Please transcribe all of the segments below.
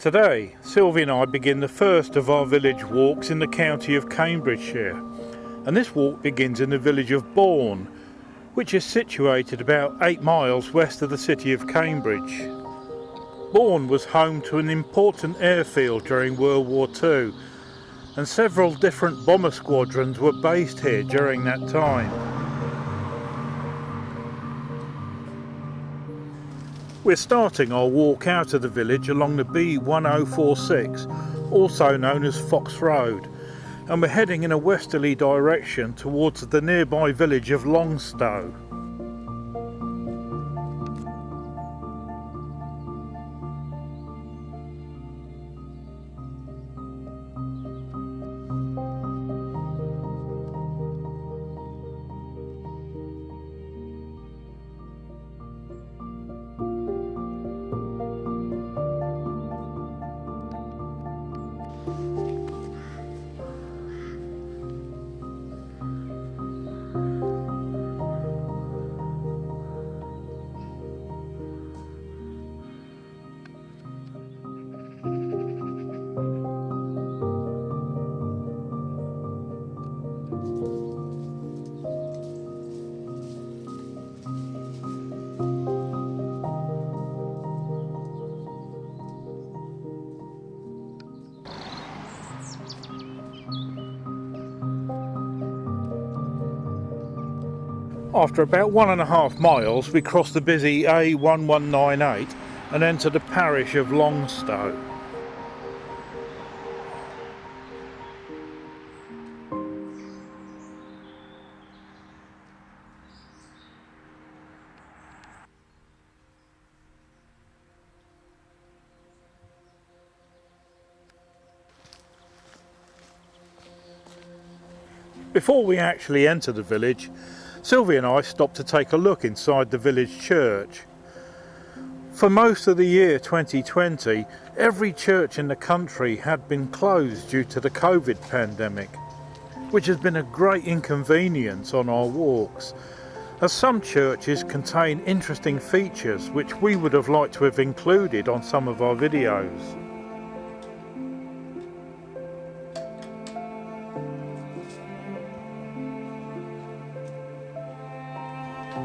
Today, Sylvie and I begin the first of our village walks in the county of Cambridgeshire, and this walk begins in the village of Bourn, which is situated about 8 miles west of the city of Cambridge. Bourne was home to an important airfield during World War II, and several different bomber squadrons were based here during that time. We're starting our walk out of the village along the B1046, also known as Fox Road, and we're heading in a westerly direction towards the nearby village of Longstow. After about 1.5 miles, we cross the busy A1198 and enter the parish of Longstow. Before we actually enter the village, Sylvie and I stopped to take a look inside the village church. For most of the year 2020, every church in the country had been closed due to the COVID pandemic, which has been a great inconvenience on our walks, as some churches contain interesting features which we would have liked to have included on some of our videos.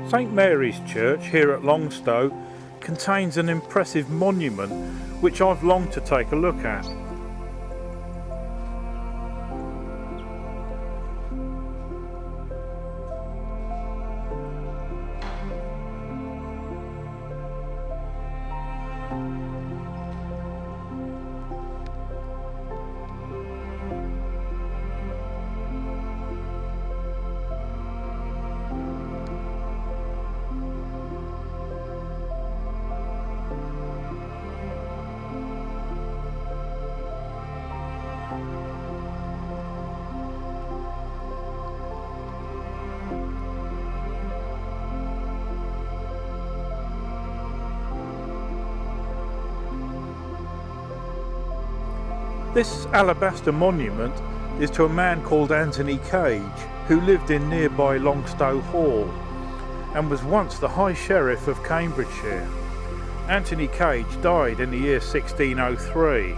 St Mary's Church here at Longstow contains an impressive monument which I've longed to take a look at. This alabaster monument is to a man called Anthony Cage, who lived in nearby Longstow Hall and was once the High Sheriff of Cambridgeshire. Anthony Cage died in the year 1603.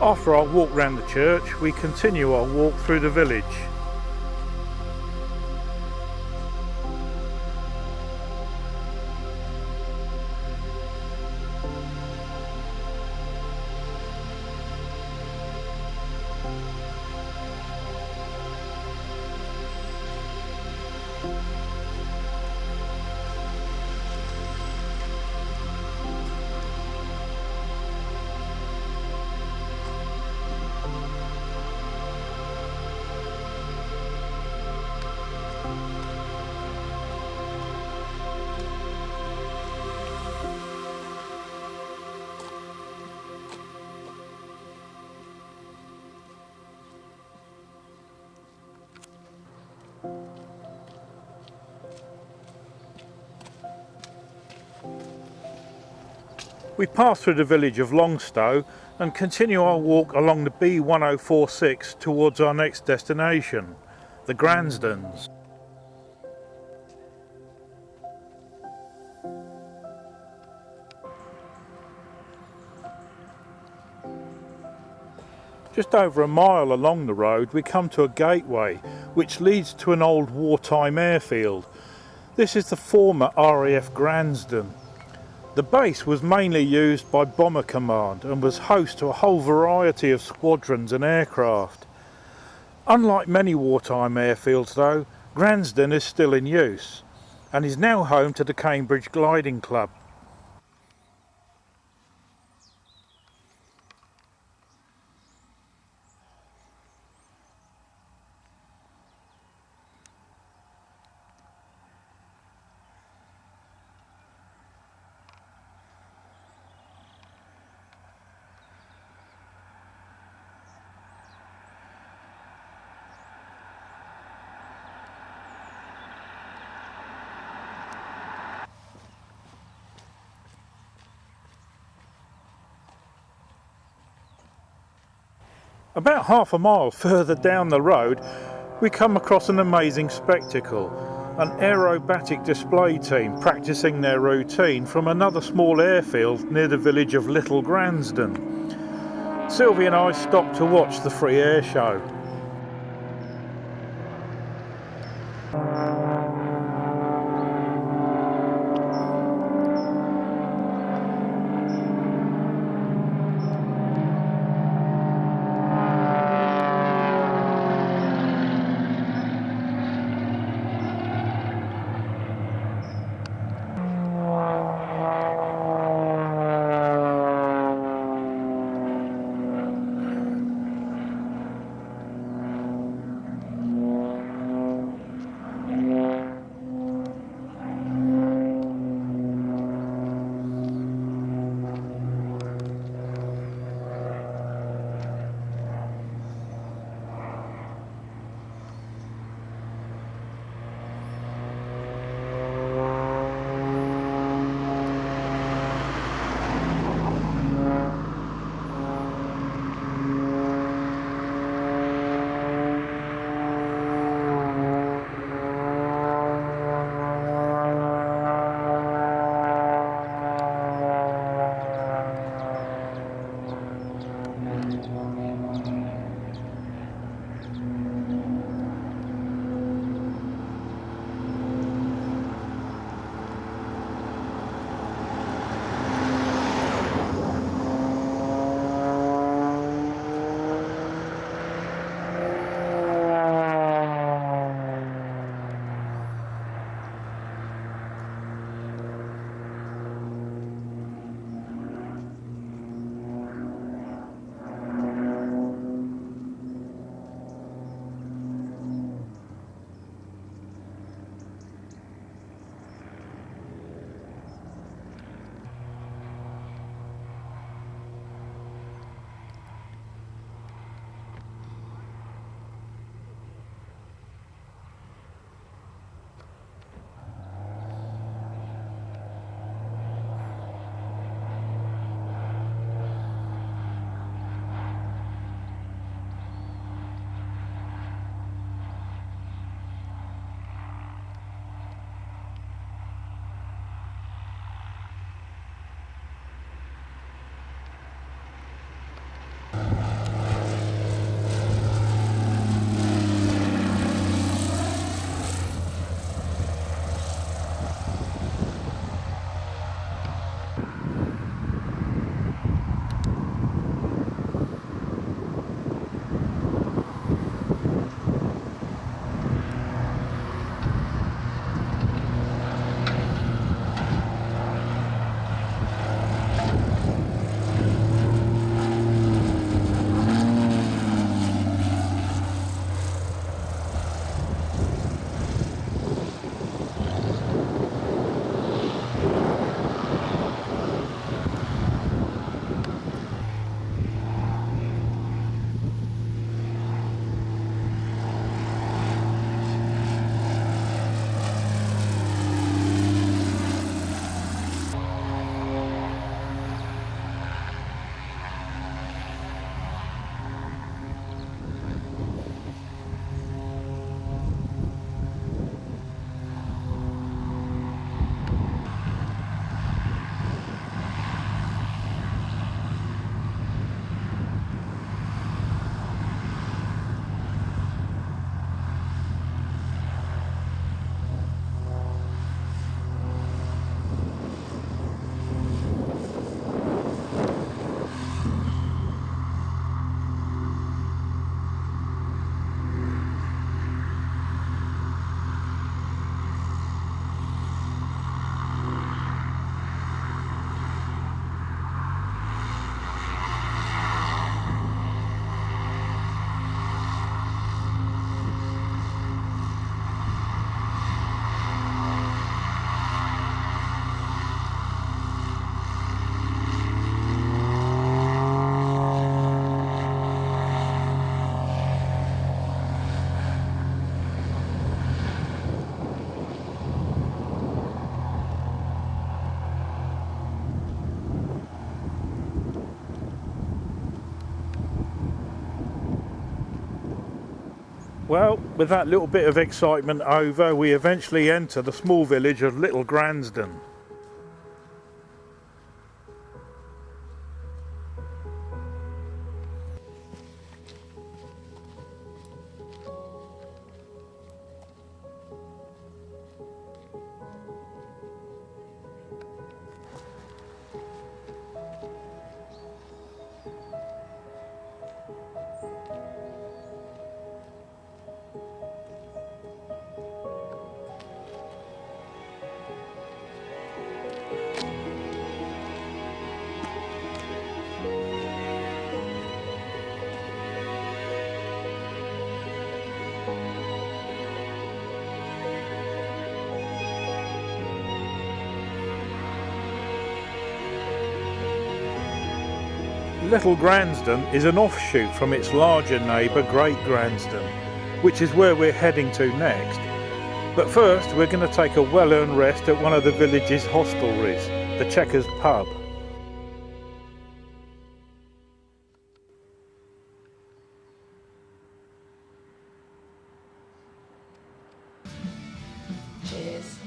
After our walk round the church, we continue our walk through the village. We pass through the village of Longstow and continue our walk along the B1046 towards our next destination, the Gransdens. Just over a mile along the road we come to a gateway which leads to an old wartime airfield. This is the former RAF Gransden. The base was mainly used by Bomber Command and was host to a whole variety of squadrons and aircraft. Unlike many wartime airfields though, Gransden is still in use and is now home to the Cambridge Gliding Club. About half a mile further down the road we come across an amazing spectacle, an aerobatic display team practicing their routine from another small airfield near the village of Little Gransden. Sylvie and I stopped to watch the free air show. Well, with that little bit of excitement over, we eventually enter the small village of Little Gransden. Little Gransden is an offshoot from its larger neighbour Great Gransden, which is where we're heading to next. But first we're going to take a well-earned rest at one of the village's hostelries, the Chequers Pub. Cheers.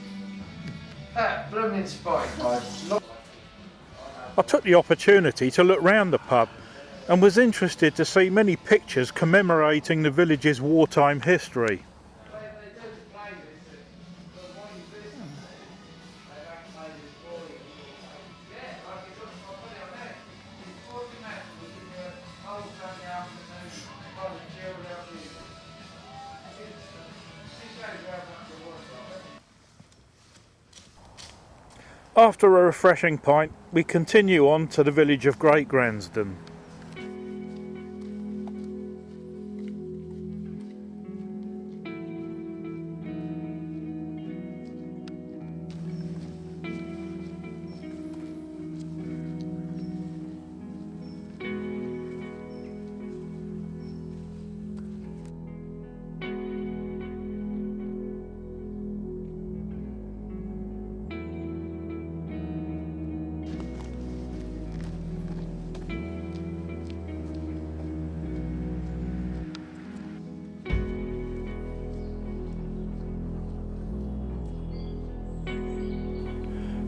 Blooming spike, I took the opportunity to look round the pub and was interested to see many pictures commemorating the village's wartime history. After a refreshing pint, we continue on to the village of Great Gransden.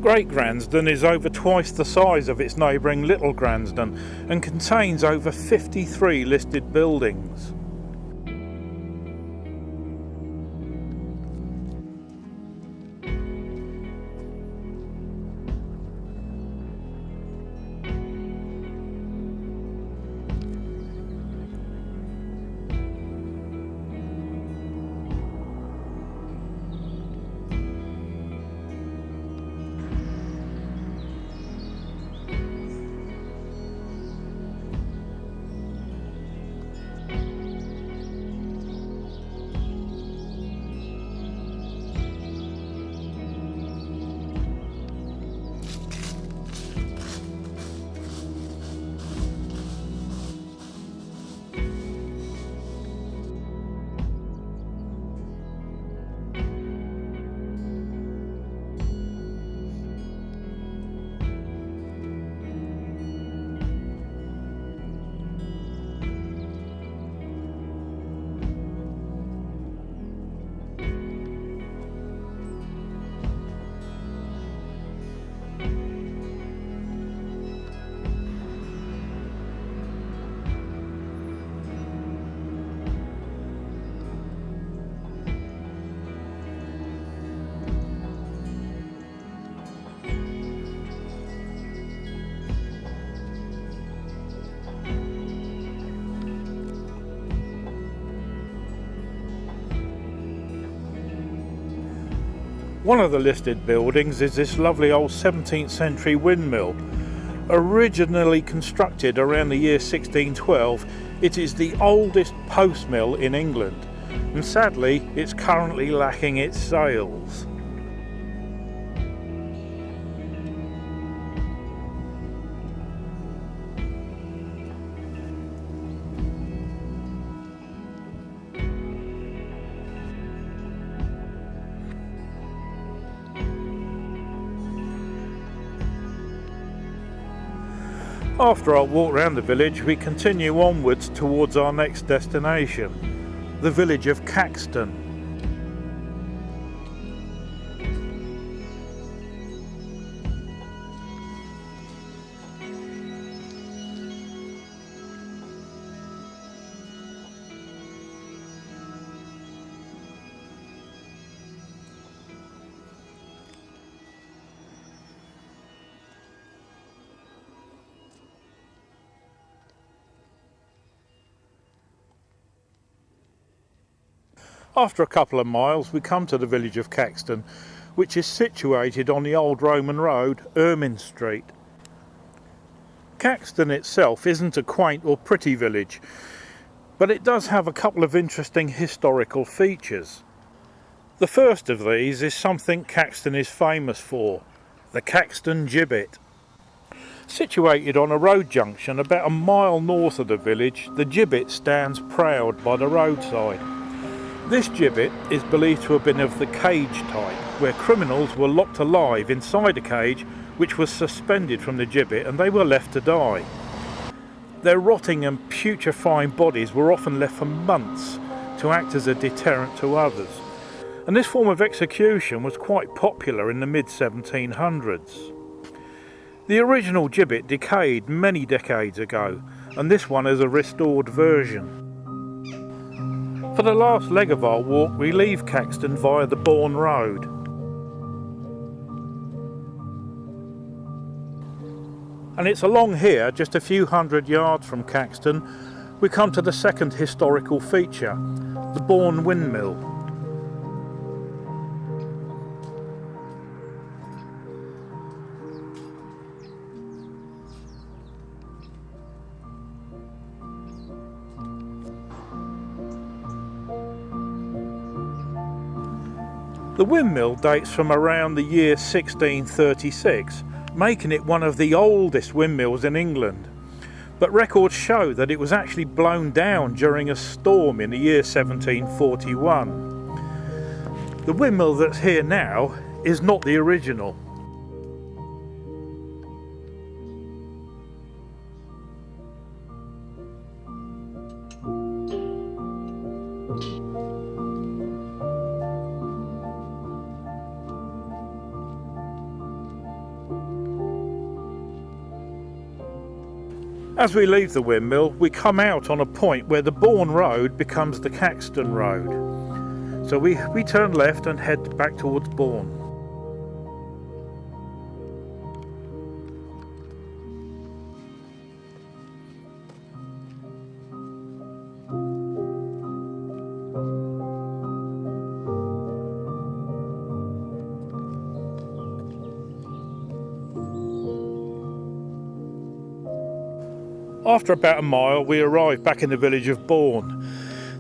Great Gransden is over twice the size of its neighbouring Little Gransden and contains over 53 listed buildings. One of the listed buildings is this lovely old 17th century windmill. Originally constructed around the year 1612, it is the oldest post mill in England, and sadly it's currently lacking its sails. After our walk around the village, we continue onwards towards our next destination, the village of Caxton. After a couple of miles we come to the village of Caxton, which is situated on the old Roman road, Ermine Street. Caxton itself isn't a quaint or pretty village, but it does have a couple of interesting historical features. The first of these is something Caxton is famous for, the Caxton Gibbet. Situated on a road junction about a mile north of the village, the gibbet stands proud by the roadside. This gibbet is believed to have been of the cage type, where criminals were locked alive inside a cage which was suspended from the gibbet and they were left to die. Their rotting and putrefying bodies were often left for months to act as a deterrent to others. And this form of execution was quite popular in the mid-1700s. The original gibbet decayed many decades ago, and this one is a restored version. For the last leg of our walk we leave Caxton via the Bourne road. And it's along here, just a few hundred yards from Caxton, we come to the second historical feature, the Bourne Windmill. The windmill dates from around the year 1636, making it one of the oldest windmills in England. But records show that it was actually blown down during a storm in the year 1741. The windmill that's here now is not the original. As we leave the windmill, we come out on a point where the Bourne road becomes the Caxton road. So we turn left and head back towards Bourne. After about a mile we arrive back in the village of Bourne.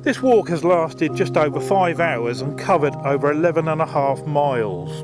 This walk has lasted just over 5 hours and covered over 11.5 miles.